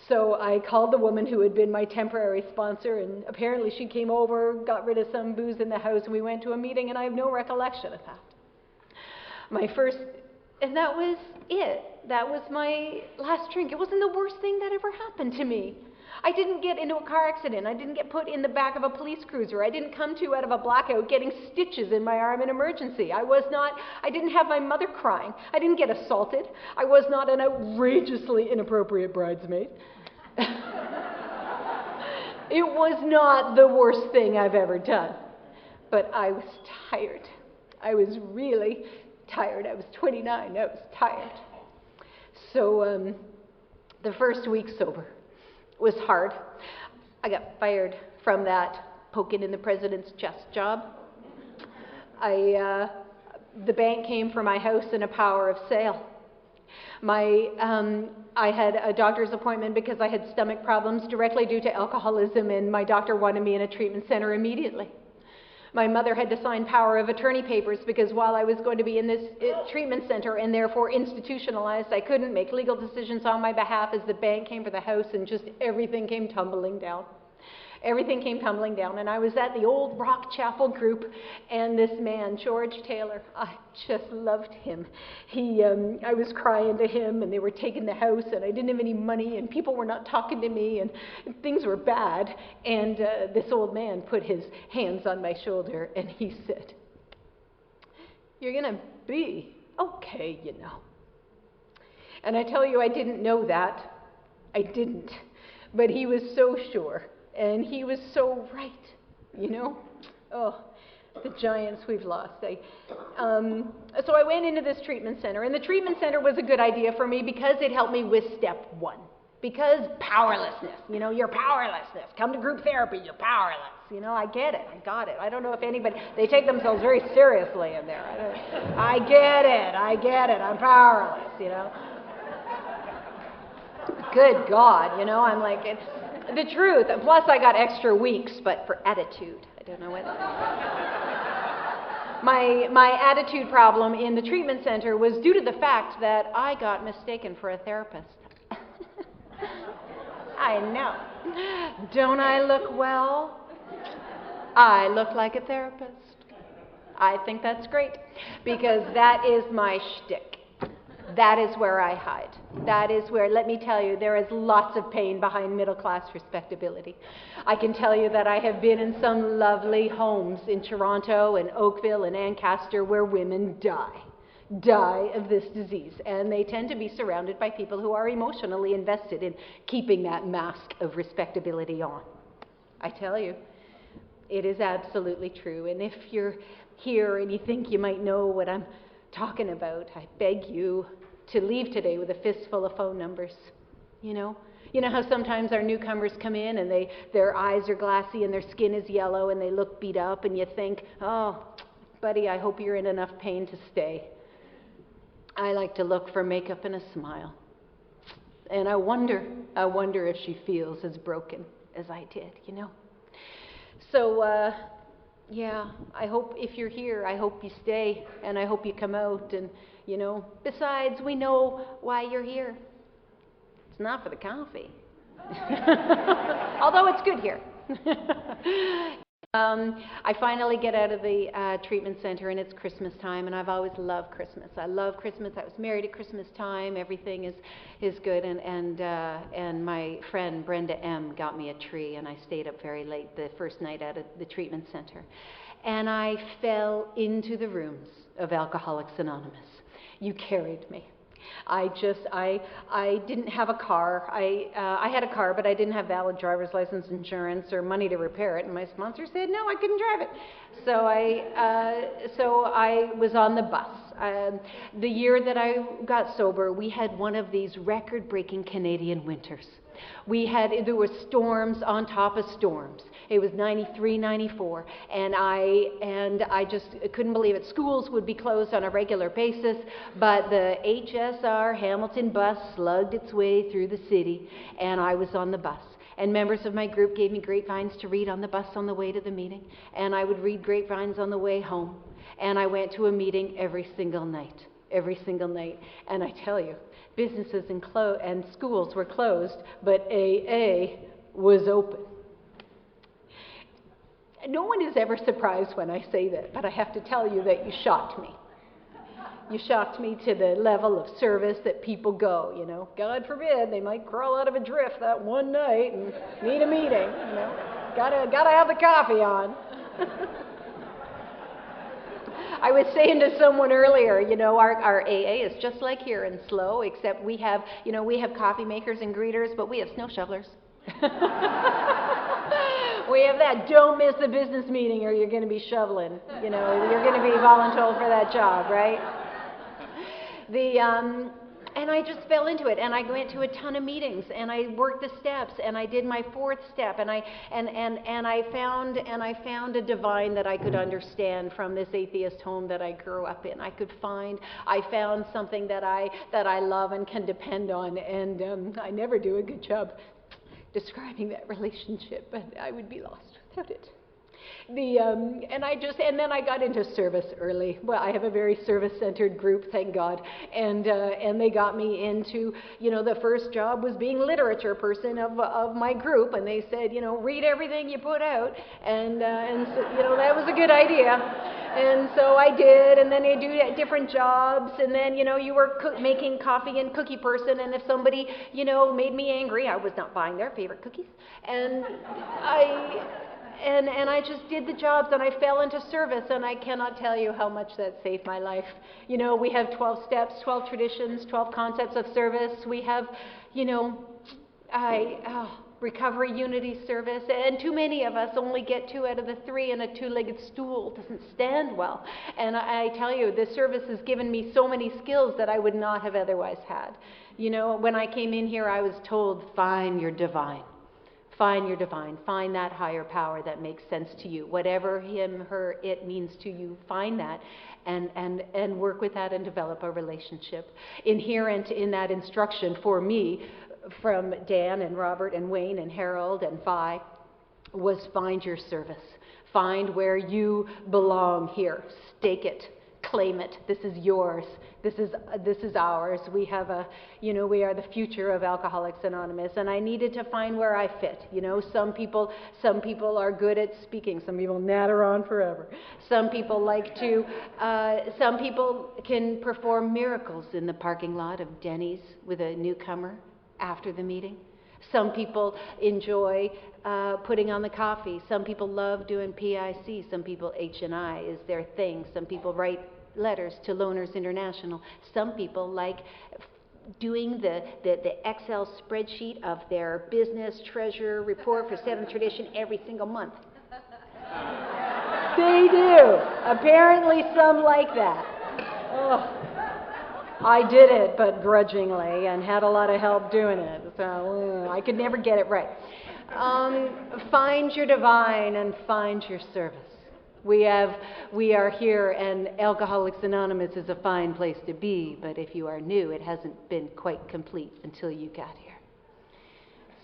So I called the woman who had been my temporary sponsor, and apparently she came over, got rid of some booze in the house, and we went to a meeting, and I have no recollection of that. And that was it. That was my last drink. It wasn't the worst thing that ever happened to me. I didn't get into a car accident. I didn't get put in the back of a police cruiser. I didn't come to out of a blackout getting stitches in my arm in emergency. I didn't have my mother crying. I didn't get assaulted. I was not an outrageously inappropriate bridesmaid. It was not the worst thing I've ever done. But I was tired. I was really tired. I was 29. I was tired. So the first week sober was hard. I got fired from that poking in the president's chest job. The bank came for my house in a power of sale. I had a doctor's appointment because I had stomach problems directly due to alcoholism, and my doctor wanted me in a treatment center immediately. My mother had to sign power of attorney papers because while I was going to be in this treatment center and therefore institutionalized, I couldn't make legal decisions on my behalf as the bank came for the house, and just everything came tumbling down. Everything came tumbling down, and I was at the old Rock Chapel group, and this man, George Taylor, I just loved him. I was crying to him, and they were taking the house, and I didn't have any money, and people were not talking to me, and things were bad. And this old man put his hands on my shoulder, and he said, "You're gonna be okay, you know." And I tell you, I didn't know that. I didn't. But he was so sure. And he was so right, you know? Oh, the giants we've lost. So I went into this treatment center, and the treatment center was a good idea for me because it helped me with step one. Because powerlessness, you know, you're powerlessness. Come to group therapy, you're powerless. You know, I get it, I got it. I don't know if anybody, they take themselves very seriously in there. I get it, I'm powerless, you know? Good God, you know, I'm like, it's the truth. Plus I got extra weeks, but for attitude. I don't know what. My attitude problem in the treatment center was due to the fact that I got mistaken for a therapist. I know. Don't I look well? I look like a therapist. I think that's great because that is my shtick. That is where I hide. That is where, let me tell you, there is lots of pain behind middle-class respectability. I can tell you that I have been in some lovely homes in Toronto and Oakville and Ancaster where women die of this disease. And they tend to be surrounded by people who are emotionally invested in keeping that mask of respectability on. I tell you, it is absolutely true. And if you're here and you think you might know what I'm talking about, I beg you to leave today with a fistful of phone numbers. You know how sometimes our newcomers come in and their eyes are glassy and their skin is yellow and they look beat up, and you think, oh, buddy, I hope you're in enough pain to stay. I like to look for makeup and a smile. And I wonder if she feels as broken as I did, you know. So, yeah, I hope if you're here, I hope you stay, and I hope you come out, and, you know, besides, we know why you're here. It's not for the coffee. Although it's good here. I finally get out of the treatment center, and it's Christmas time, and I've always loved Christmas. I love Christmas. I was married at Christmas time. Everything is good, and my friend Brenda M. got me a tree, and I stayed up very late the first night out of the treatment center, and I fell into the rooms of Alcoholics Anonymous. You carried me. I didn't have a car. I had a car, but I didn't have valid driver's license, insurance, or money to repair it. And my sponsor said, no, I couldn't drive it. So I was on the bus. The year that I got sober, we had one of these record-breaking Canadian winters. There were storms on top of storms. It was 93, 94, and I just couldn't believe it. Schools would be closed on a regular basis, but the HSR Hamilton bus slugged its way through the city, and I was on the bus. And members of my group gave me grapevines to read on the bus on the way to the meeting, and I would read grapevines on the way home. And I went to a meeting every single night. And I tell you, businesses and schools were closed, but AA was open. No one is ever surprised when I say that, but I have to tell you that you shocked me. You shocked me to the level of service that people go, you know. God forbid, they might crawl out of a drift that one night and need a meeting, you know. Gotta have the coffee on. I was saying to someone earlier, you know, our AA is just like here in SLO, except we have coffee makers and greeters, but we have snow shovelers. We have that don't miss the business meeting or you're going to be shoveling. You know, you're going to be voluntold for that job, right? And I just fell into it, and I went to a ton of meetings, and I worked the steps, and I did my fourth step, and I found a divine that I could understand from this atheist home that I grew up in. I found something that I love and can depend on, and I never do a good job describing that relationship, but I would be lost without it. And then I got into service early. Well, I have a very service-centered group, thank God, and they got me into, you know, the first job was being literature person of my group, and they said, you know, read everything you put out, and so, you know, that was a good idea, and so I did, and then you do different jobs, and then, you know, you were making coffee and cookie person, and if somebody, you know, made me angry, I was not buying their favorite cookies, and I just did the jobs, and I fell into service, and I cannot tell you how much that saved my life. You know, we have 12 steps, 12 traditions, 12 concepts of service. We have, you know, recovery, unity, service, and too many of us only get 2 out of the 3, and a 2-legged stool doesn't stand well. And I tell you, this service has given me so many skills that I would not have otherwise had. You know, when I came in here, I was told, find your divine. Find your divine. Find that higher power that makes sense to you. Whatever him, her, it means to you, find that and work with that and develop a relationship. Inherent in that instruction for me from Dan and Robert and Wayne and Harold and Vi was find your service. Find where you belong here. Stake it. Claim it. This is yours. This is ours. We have we are the future of Alcoholics Anonymous, and I needed to find where I fit. You know, some people are good at speaking. Some people natter on forever. Some people some people can perform miracles in the parking lot of Denny's with a newcomer after the meeting. Some people enjoy putting on the coffee. Some people love doing PIC. Some people H&I is their thing. Some people write letters to Loners International. Some people like doing the Excel spreadsheet of their business treasure report for 7th Tradition every single month. They do. Apparently some like that. Oh. I did it, but grudgingly, and had a lot of help doing it, so I could never get it right. Find your divine and find your service. We are here, and Alcoholics Anonymous is a fine place to be, but if you are new, it hasn't been quite complete until you got here.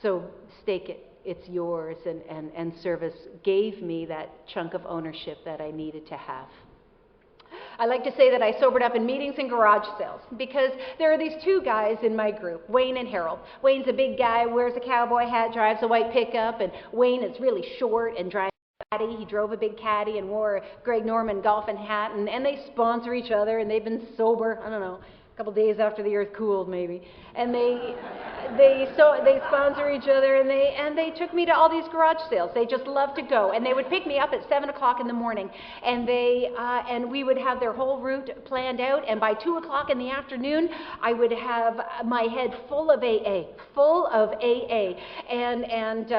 So stake it. It's yours, and service gave me that chunk of ownership that I needed to have. I like to say that I sobered up in meetings and garage sales because there are these 2 guys in my group, Wayne and Harold. Wayne's a big guy, wears a cowboy hat, drives a white pickup, and Wayne is really short and drives caddy. He drove a big caddy and wore a Greg Norman golfing hat, and they sponsor each other, and they've been sober, I don't know, a couple days after the earth cooled maybe, and they sponsor each other, and they took me to all these garage sales. They just love to go, and they would pick me up at 7 o'clock in the morning, and and we would have their whole route planned out, and by 2 o'clock in the afternoon I would have my head full of AA, and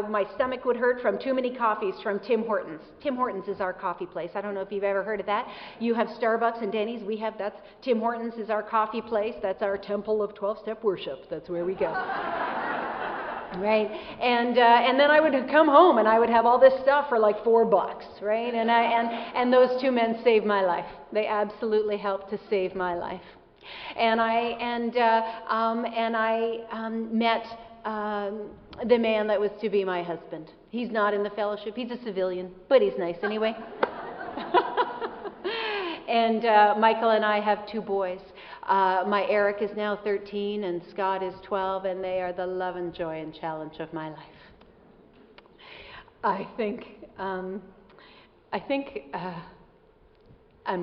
my stomach would hurt from too many coffees from Tim Hortons. Tim Hortons is our coffee place. I don't know if you've ever heard of that. You have Starbucks and Denny's. That's Tim Hortons is our coffee place. That's our temple of 12-step worship. That's where we go. Right? And then I would come home and I would have all this stuff for like $4, right? And those two men saved my life. They absolutely helped to save my life. And I met the man that was to be my husband. He's not in the fellowship. He's a civilian, but he's nice anyway. And Michael and I have 2 boys. My Eric is now 13 and Scott is 12, and they are the love and joy and challenge of my life. I think I'm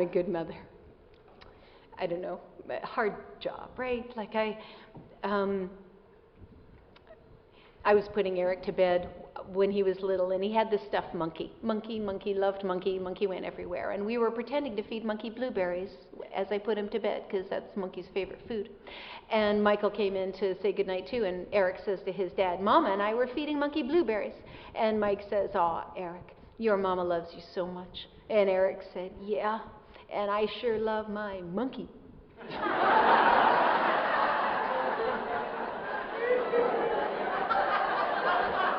a good mother. I don't know, hard job, right? Like I was putting Eric to bed when he was little, and he had this stuffed monkey. Monkey loved monkey. Monkey went everywhere, and we were pretending to feed monkey blueberries as I put him to bed, because that's monkey's favorite food. And Michael came in to say goodnight too, and Eric says to his dad, "Mama and I were feeding monkey blueberries." And Mike says, "Aw, Eric, your mama loves you so much." And Eric said, "Yeah, and I sure love my monkey."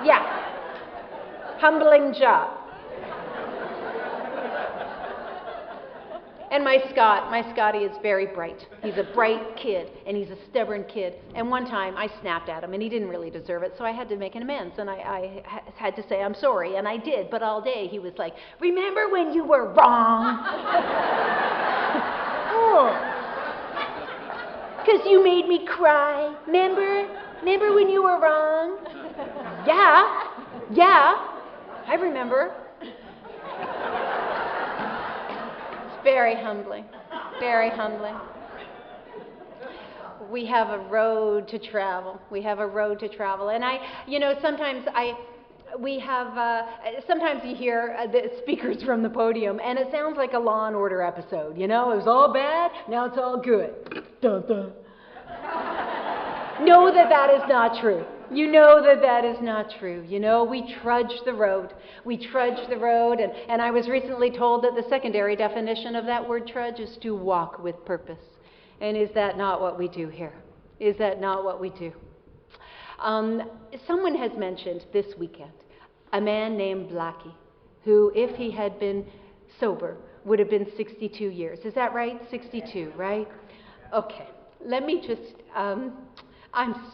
Yeah. Humbling job. And my Scotty is very bright. He's a bright kid, and he's a stubborn kid. And one time I snapped at him, and he didn't really deserve it, so I had to make an amends, and I had to say I'm sorry, and I did. But all day he was like, "Remember when you were wrong? Because you made me cry. Remember when you were wrong?" Yeah, I remember. It's very humbling, very humbling. We have a road to travel. And sometimes you hear the speakers from the podium, and it sounds like a Law and Order episode. It was all bad, now it's all good. Dun, dun. Know that is not true. You know that is not true. We trudge the road. And I was recently told that the secondary definition of that word trudge is to walk with purpose. And is that not what we do here? Is that not what we do? Someone has mentioned this weekend a man named Blackie, who, if he had been sober, would have been 62 years. Is that right? 62, right? Okay. Let me just, I'm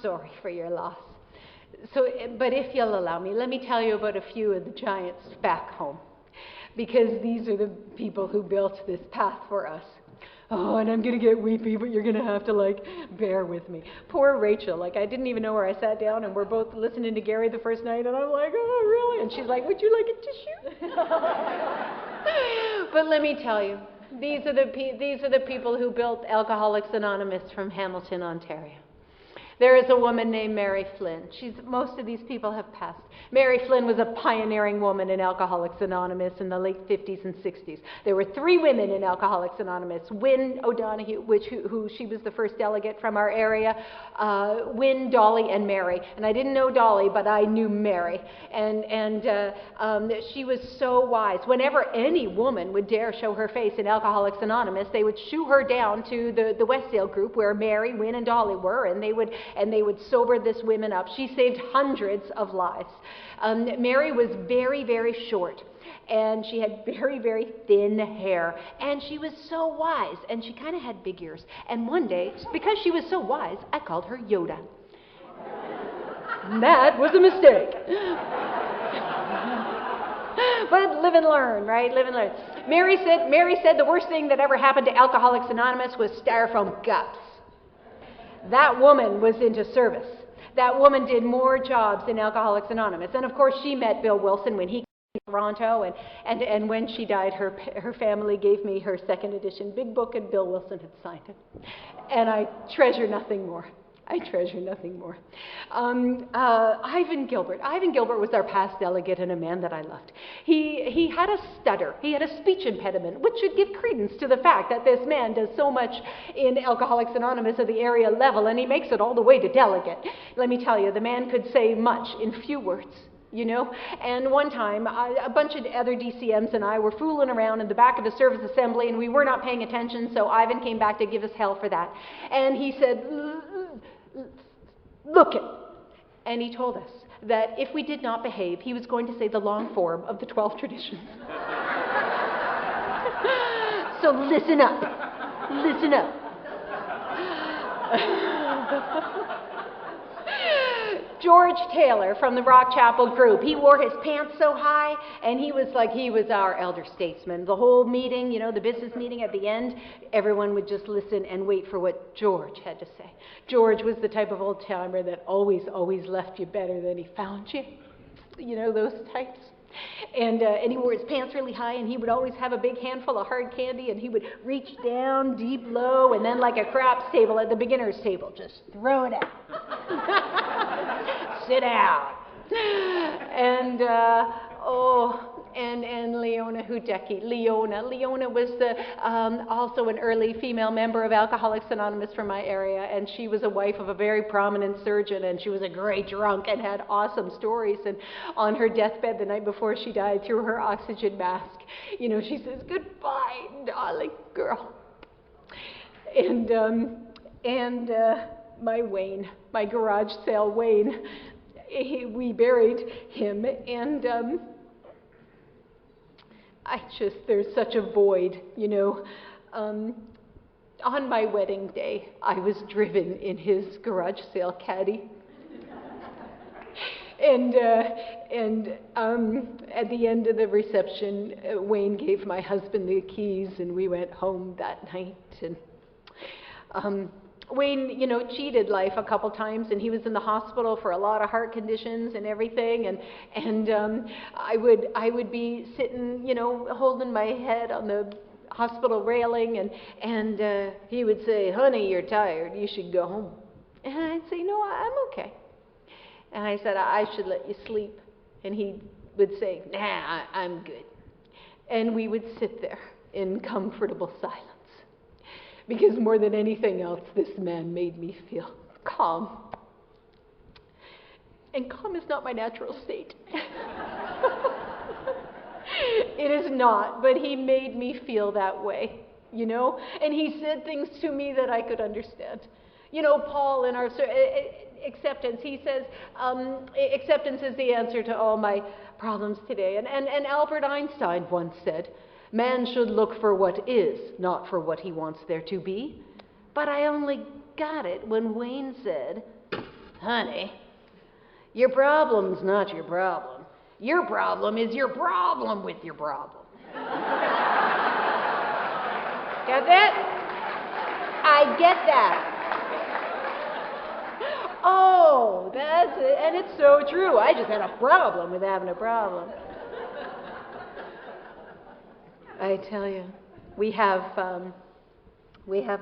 sorry for your loss. But if you'll allow me, let me tell you about a few of the giants back home, because these are the people who built this path for us. Oh, and I'm going to get weepy, but you're going to have to, bear with me. Poor Rachel. I didn't even know where I sat down, and we're both listening to Gary the first night, and I'm like, "Oh, really?" And she's like, "Would you like a tissue?" But let me tell you, these are the people who built Alcoholics Anonymous from Hamilton, Ontario. There is a woman named Mary Flynn. Most of these people have passed. Mary Flynn was a pioneering woman in Alcoholics Anonymous in the late 50s and 60s. There were 3 women in Alcoholics Anonymous. Wynne O'Donoghue, who she was the first delegate from our area. Wynne, Dolly, and Mary. And I didn't know Dolly, but I knew Mary. And she was so wise. Whenever any woman would dare show her face in Alcoholics Anonymous, they would shoo her down to the Westdale group where Mary, Wynne, and Dolly were, and they would sober this woman up. She saved hundreds of lives. Mary was very, very short, and she had very, very thin hair, and she was so wise, and she kind of had big ears. And one day, because she was so wise, I called her Yoda. That was a mistake. But live and learn, right? Live and learn. Mary said the worst thing that ever happened to Alcoholics Anonymous was styrofoam cups. That woman was into service. That woman did more jobs in Alcoholics Anonymous. And of course, she met Bill Wilson when he Toronto, and when she died, her family gave me her second edition big book, and Bill Wilson had signed it. And I treasure nothing more. I treasure nothing more. Ivan Gilbert. Ivan Gilbert was our past delegate and a man that I loved. He had a stutter. He had a speech impediment, which should give credence to the fact that this man does so much in Alcoholics Anonymous at the area level, and he makes it all the way to delegate. Let me tell you, the man could say much in few words. You know, and one time, a bunch of other DCMs and I were fooling around in the back of the service assembly, and we were not paying attention, so Ivan came back to give us hell for that. And he said, look it. And he told us that if we did not behave, he was going to say the long form of the 12 traditions. So listen up. Listen up. George Taylor from the Rock Chapel group, he wore his pants so high, and he was our elder statesman. The whole meeting, you know, the business meeting at the end, everyone would just listen and wait for what George had to say. George was the type of old-timer that always left you better than he found you. You know, those types. And he wore his pants really high, and he would always have a big handful of hard candy, and he would reach down deep low, and then like a craps table at the beginner's table, just throw it out. Sit down. And and Leona Hudecki. Leona was also an early female member of Alcoholics Anonymous from my area, and she was a wife of a very prominent surgeon, and she was a great drunk and had awesome stories. And on her deathbed the night before she died, through her oxygen mask, you know, she says, "Goodbye, darling girl." And my Wayne, my garage sale Wayne, we buried him, and there's such a void, you know. On my wedding day, I was driven in his garage sale caddy. And at the end of the reception, Wayne gave my husband the keys, and we went home that night. And Wayne, you know, cheated life a couple times, and he was in the hospital for a lot of heart conditions and everything. And I would be sitting, you know, holding my head on the hospital railing, and he would say, "Honey, you're tired. You should go home." And I'd say, "No, I'm okay." And I said, "I should let you sleep." And he would say, "Nah, I'm good." And we would sit there in comfortable silence. Because more than anything else, this man made me feel calm. And calm is not my natural state. It is not, but he made me feel that way, you know? And he said things to me that I could understand. You know, Paul in our acceptance, he says, acceptance is the answer to all my problems today. And Albert Einstein once said, "Man should look for what is, not for what he wants there to be." But I only got it when Wayne said, "Honey, your problem's not your problem. Your problem is your problem with your problem." Get that? I get that. Oh, that's it. And it's so true. I just had a problem with having a problem. I tell you, we have a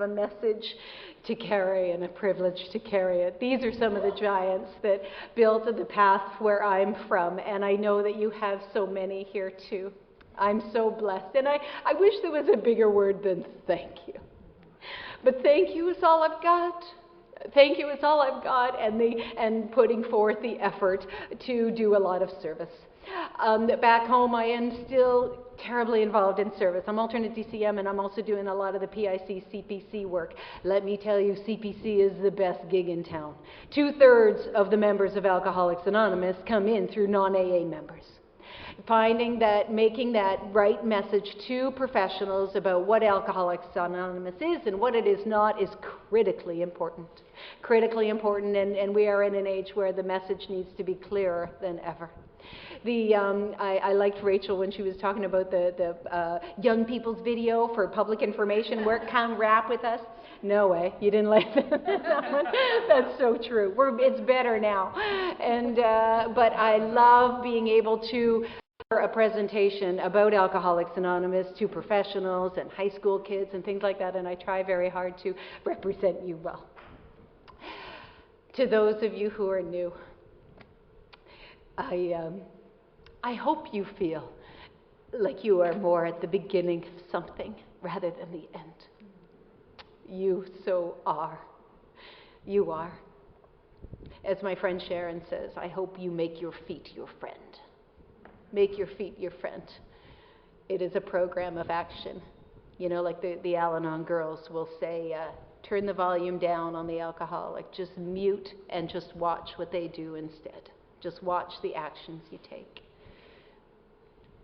message to carry and a privilege to carry it. These are some of the giants that built the path where I'm from, and I know that you have so many here too. I'm so blessed, and I wish there was a bigger word than thank you. But thank you is all I've got. Thank you is all I've got, and putting forth the effort to do a lot of service. Back home, I am still terribly involved in service. I'm alternate DCM, and I'm also doing a lot of the PIC CPC work. Let me tell you, CPC is the best gig in town. 2/3 of the members of Alcoholics Anonymous come in through non-AA members. Finding that, making that right message to professionals about what Alcoholics Anonymous is and what it is not is critically important. Critically important, and we are in an age where the message needs to be clearer than ever. I liked Rachel when she was talking about the young people's video for public information work. Come rap with us. No way, you didn't like that one. That's so true. It's better now. And but I love being able to a presentation about Alcoholics Anonymous to professionals and high school kids and things like that, and I try very hard to represent you well. To those of you who are new, I hope you feel like you are more at the beginning of something rather than the end. You so are. You are. As my friend Sharon says, I hope you make your feet your friend. Make your feet your friend. It is a program of action. You know, like the Al-Anon girls will say, turn the volume down on the alcoholic. Just mute and just watch what they do instead. Just watch the actions you take.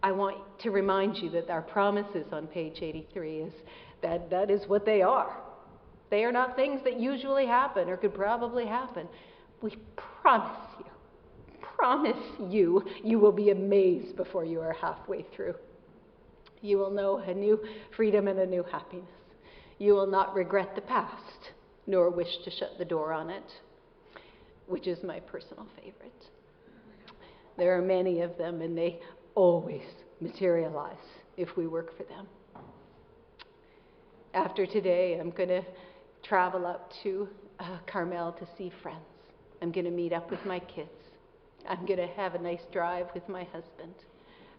I want to remind you that our promises on page 83 is that is what they are. They are not things that usually happen or could probably happen. We promise you, you will be amazed before you are halfway through. You will know a new freedom and a new happiness. You will not regret the past, nor wish to shut the door on it, which is my personal favorite. There are many of them, and they always materialize if we work for them. After today, I'm going to travel up to Carmel to see friends. I'm going to meet up with my kids. I'm going to have a nice drive with my husband.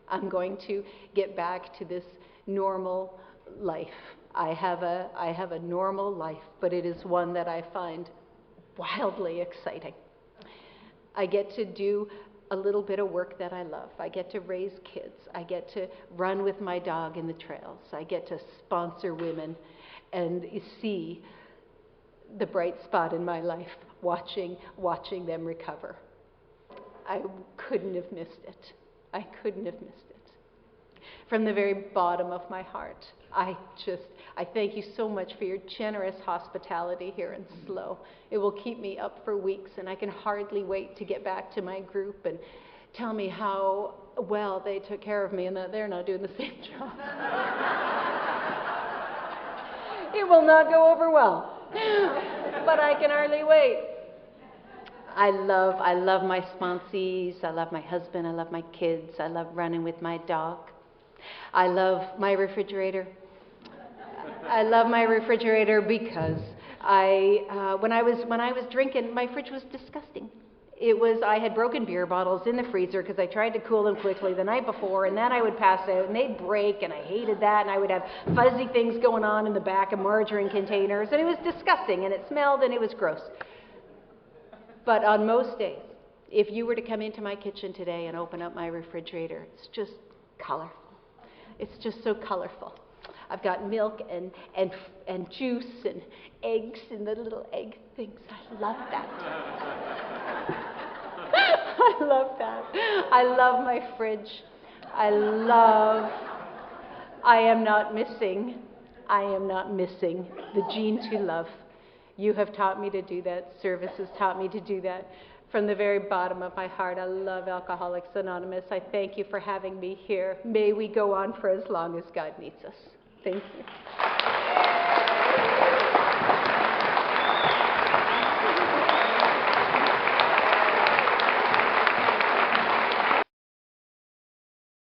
I'm going to get back to this normal life. I have a normal life, but it is one that I find wildly exciting. I get to do a little bit of work that I love. I get to raise kids. I get to run with my dog in the trails. I get to sponsor women and see the bright spot in my life, watching them recover. I couldn't have missed it. I couldn't have missed it. From the very bottom of my heart, I thank you so much for your generous hospitality here in SLO. It will keep me up for weeks, and I can hardly wait to get back to my group and tell me how well they took care of me and that they're not doing the same job. It will not go over well, but I can hardly wait. I love my sponsees. I love my husband. I love my kids. I love running with my dog. I love my refrigerator. I love my refrigerator because when I was drinking, my fridge was disgusting. I had broken beer bottles in the freezer because I tried to cool them quickly the night before, and then I would pass out and they'd break, and I hated that, and I would have fuzzy things going on in the back of margarine containers, and it was disgusting, and it smelled, and it was gross. But on most days, if you were to come into my kitchen today and open up my refrigerator, it's just colorful. It's just so colorful. I've got milk and juice and eggs and the little egg things. I love that. I love that. I love my fridge. I am not missing the gene to love. You have taught me to do that. Service has taught me to do that. From the very bottom of my heart, I love Alcoholics Anonymous. I thank you for having me here. May we go on for as long as God needs us. Thank you.